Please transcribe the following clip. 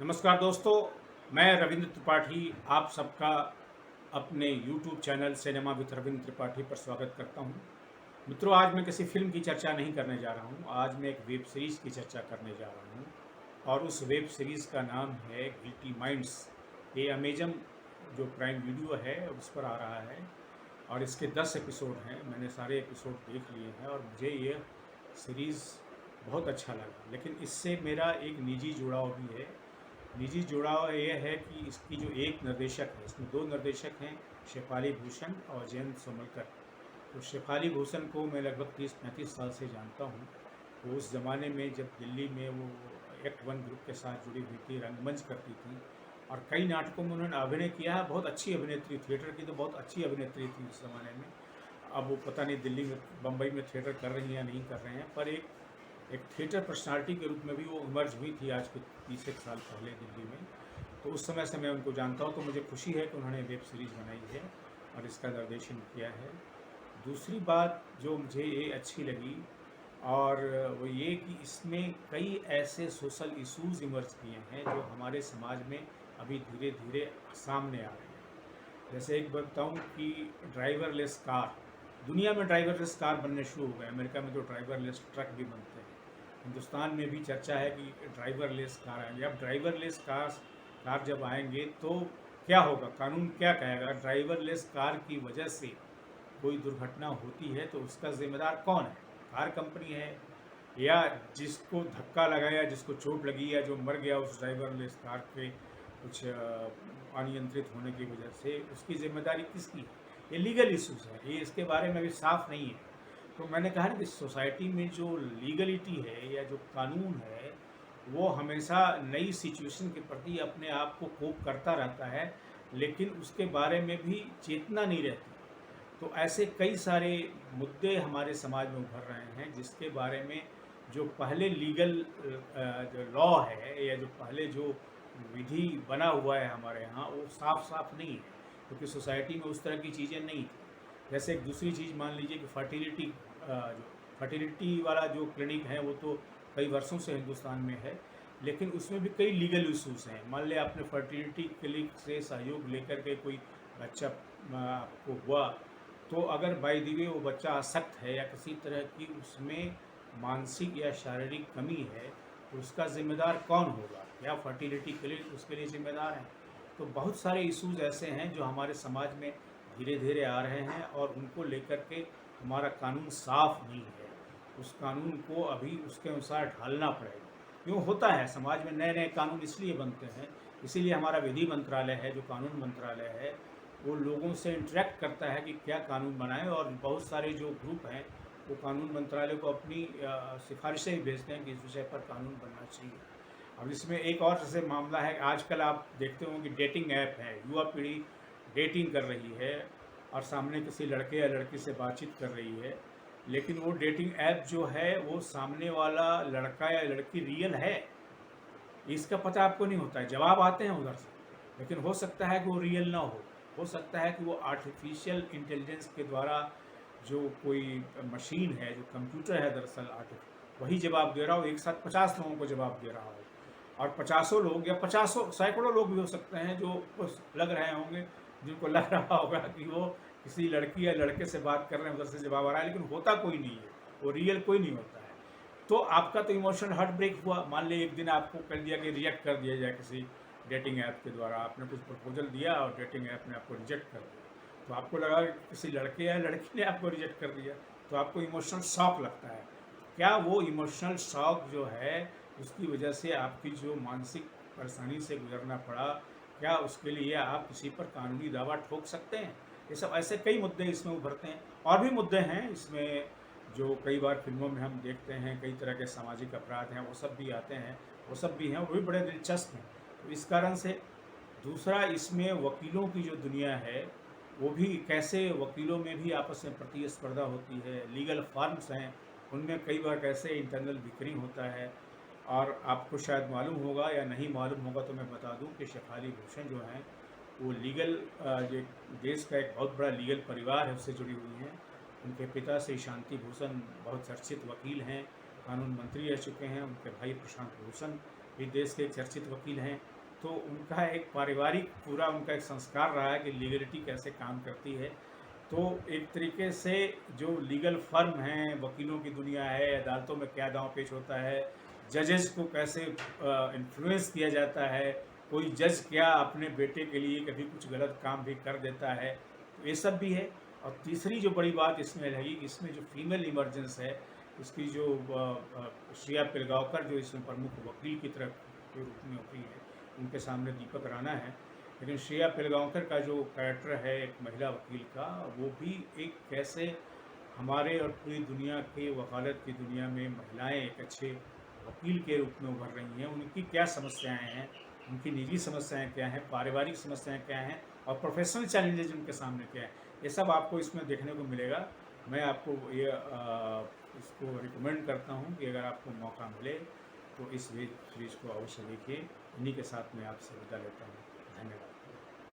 नमस्कार दोस्तों, मैं रविंद्र त्रिपाठी आप सबका अपने YouTube channel cinema with Ravindra Tripathi पर स्वागत करता हूं। मित्रों, आज मैं किसी फिल्म की चर्चा नहीं करने जा रहा हूं। आज मैं एक वेब सीरीज़ की चर्चा करने जा रहा हूं और उस वेब सीरीज़ का नाम है गिल्टी माइंड्स। ये अमेजन जो प्राइम वीडियो है उस पर आ रहा है और इसके 10 एपिसोड हैं। मैंने सारे एपिसोड देख लिए हैं और मुझे ये सीरीज़ बहुत अच्छा लगा, लेकिन इससे मेरा एक निजी जुड़ाव भी है। निजी जुड़ाव ये है कि इसकी जो एक निर्देशक है, इसमें दो निर्देशक हैं, शेफाली भूषण और जयंत सोमलकर। तो शेफाली भूषण को मैं लगभग 30-35 साल से जानता हूँ। वो उस ज़माने में जब दिल्ली में वो एक्ट वन ग्रुप के साथ जुड़ी हुई थी, रंगमंच करती थी और कई नाटकों में उन्होंने अभिनय किया है। बहुत अच्छी अभिनेत्री, थिएटर की तो बहुत अच्छी अभिनेत्री थी उस ज़माने में। अब वो पता नहीं दिल्ली में, बम्बई में थिएटर कर रही हैं या नहीं कर रहे हैं, पर एक थिएटर पर्सनालिटी के रूप में भी वो इमर्ज हुई थी आज के 30 साल पहले दिल्ली में। तो उस समय से मैं उनको जानता हूँ, तो मुझे खुशी है कि उन्होंने वेब सीरीज़ बनाई है और इसका निर्देशन किया है। दूसरी बात जो मुझे ये अच्छी लगी और वो ये कि इसमें कई ऐसे सोशल इश्यूज़ इमर्ज किए हैं जो हमारे समाज में अभी धीरे धीरे सामने आ रहे हैं। जैसे एक बताऊँ कि ड्राइवरलेस कार, दुनिया में ड्राइवरलेस कार बनने शुरू हो गए। अमेरिका में तो ड्राइवरलेस ट्रक भी बनते हैं। हिंदुस्तान में भी चर्चा है कि ड्राइवरलेस कार आएंगे। अब ड्राइवरलेस कार जब आएंगे तो क्या होगा, कानून क्या कहेगा? ड्राइवरलेस कार की वजह से कोई दुर्घटना होती है तो उसका जिम्मेदार कौन है? कार कंपनी है या जिसको धक्का लगाया, जिसको चोट लगी या जो मर गया उस ड्राइवरलेस कार के कुछ अनियंत्रित होने की वजह से, उसकी जिम्मेदारी किसकी है? ये लीगल इश्यूज है, ये इसके बारे में भी साफ नहीं है। तो मैंने कहा ना कि सोसाइटी में जो लीगलिटी है या जो कानून है वो हमेशा नई सिचुएशन के प्रति अपने आप को कोप करता रहता है, लेकिन उसके बारे में भी चेतना नहीं रहती। तो ऐसे कई सारे मुद्दे हमारे समाज में उभर रहे हैं जिसके बारे में जो पहले लीगल जो लॉ है या जो पहले जो विधि बना हुआ है हमारे यहाँ, वो साफ साफ नहीं है, क्योंकि सोसाइटी में उस तरह की चीज़ें नहीं थी। जैसे एक दूसरी चीज़ मान लीजिए कि जो फर्टिलिटी वाला जो क्लिनिक है वो तो कई वर्षों से हिंदुस्तान में है, लेकिन उसमें भी कई लीगल इश्यूज़ हैं। मान लिया आपने फर्टिलिटी क्लिनिक से सहयोग लेकर के कोई बच्चा आपको हुआ, तो अगर बाय द वे वो बच्चा अशक्त है या किसी तरह की उसमें मानसिक या शारीरिक कमी है, तो उसका ज़िम्मेदार कौन होगा? या फर्टिलिटी क्लिनिक उसके लिए ज़िम्मेदार है? तो बहुत सारे इश्यूज़ ऐसे हैं जो हमारे समाज में धीरे धीरे आ रहे हैं और उनको लेकर के हमारा कानून साफ नहीं है। उस कानून को अभी उसके अनुसार ढालना पड़ेगा। यूँ होता है समाज में, नए नए कानून इसलिए बनते हैं, इसीलिए हमारा विधि मंत्रालय है, जो कानून मंत्रालय है, वो लोगों से इंटरेक्ट करता है कि क्या कानून बनाएं। और बहुत सारे जो ग्रुप हैं वो कानून मंत्रालय को अपनी सिफारिशें भी भेजते हैं कि इस विषय पर कानून बनना चाहिए। अब इसमें एक और जैसे मामला है, आजकल आप देखते हो कि डेटिंग ऐप है, युवा पीढ़ी डेटिंग कर रही है और सामने किसी लड़के या लड़की से बातचीत कर रही है, लेकिन वो डेटिंग ऐप जो है वो सामने वाला लड़का या लड़की रियल है इसका पता आपको नहीं होता है। जवाब आते हैं उधर से, लेकिन हो सकता है कि वो रियल ना हो सकता है कि वो आर्टिफिशियल इंटेलिजेंस के द्वारा जो कोई मशीन है, जो कंप्यूटर है दरअसल वही जवाब दे रहा हो। एक साथ 50 लोगों को जवाब दे रहा हो और 50 लोग या 50 सैकड़ों लोग भी हो सकते हैं जो लग रहे होंगे, जिनको लग रहा होगा कि वो किसी लड़की या लड़के से बात कर रहे हैं, उधर से जवाब आ रहा है, लेकिन होता कोई नहीं है, वो रियल कोई नहीं होता है। तो आपका तो इमोशनल हार्ट ब्रेक हुआ। मान ली एक दिन आपको कर दिया कि रिजेक्ट कर दिया जाए किसी डेटिंग ऐप के द्वारा, आपने कुछ प्रपोजल दिया और डेटिंग ऐप ने आपको रिजेक्ट कर दिया, तो आपको लगा कि किसी लड़के या लड़की ने आपको रिजेक्ट कर दिया, तो आपको इमोशनल शॉक लगता है। क्या वो इमोशनल शॉक जो है उसकी वजह से आपकी जो मानसिक परेशानी से गुजरना पड़ा, क्या उसके लिए आप किसी पर कानूनी दावा ठोक सकते हैं? ये सब ऐसे कई मुद्दे इसमें उभरते हैं। और भी मुद्दे हैं इसमें जो कई बार फिल्मों में हम देखते हैं, कई तरह के सामाजिक अपराध हैं, वो सब भी आते हैं, वो सब भी हैं, वो भी बड़े दिलचस्प हैं। तो इस कारण से दूसरा, इसमें वकीलों की जो दुनिया है वो भी, कैसे वकीलों में भी आपस में प्रतिस्पर्धा होती है, लीगल फर्म्स हैं उनमें कई बार कैसे इंटरनल बिकरिंग होता है। और आपको शायद मालूम होगा या नहीं मालूम होगा तो मैं बता दूं कि शेफाली भूषण जो हैं वो लीगल, ये देश का एक बहुत बड़ा लीगल परिवार है, उससे जुड़ी हुई हैं। उनके पिता श्री शांति भूषण बहुत चर्चित वकील हैं, कानून मंत्री रह चुके हैं। उनके भाई प्रशांत भूषण भी देश के एक चर्चित वकील हैं, तो उनका एक पारिवारिक पूरा उनका एक संस्कार रहा है कि लीगलिटी कैसे काम करती है। तो एक तरीके से जो लीगल फर्म हैं, वकीलों की दुनिया है, अदालतों में क्या दांव पेच होता है, जजेस को कैसे इन्फ्लुएंस किया जाता है, कोई जज क्या अपने बेटे के लिए कभी कुछ गलत काम भी कर देता है, तो ये सब भी है। और तीसरी जो बड़ी बात इसमें लगी, इसमें जो फीमेल इमरजेंस है, इसकी जो श्रेया पिलगांवकर जो इसमें प्रमुख वकील की तरफ के रूप में होती है, उनके सामने दीपक राणा है, लेकिन श्रेया पिलगांवकर का जो कैरेक्टर है एक महिला वकील का, वो भी एक कैसे हमारे और पूरी दुनिया के वकालत की दुनिया में महिलाएं एक अच्छे वकील के रूप में उभर रही हैं। उनकी क्या समस्याएं हैं, उनकी निजी समस्याएं क्या हैं, पारिवारिक समस्याएं क्या हैं और प्रोफेशनल चैलेंजेज उनके सामने क्या है, ये सब आपको इसमें देखने को मिलेगा। मैं आपको ये इसको रिकमेंड करता हूँ कि अगर आपको मौका मिले तो इस वेब सीरीज़ को अवश्य देखिए। इन्हीं के साथ मैं आपसे विदा लेता हूँ। धन्यवाद।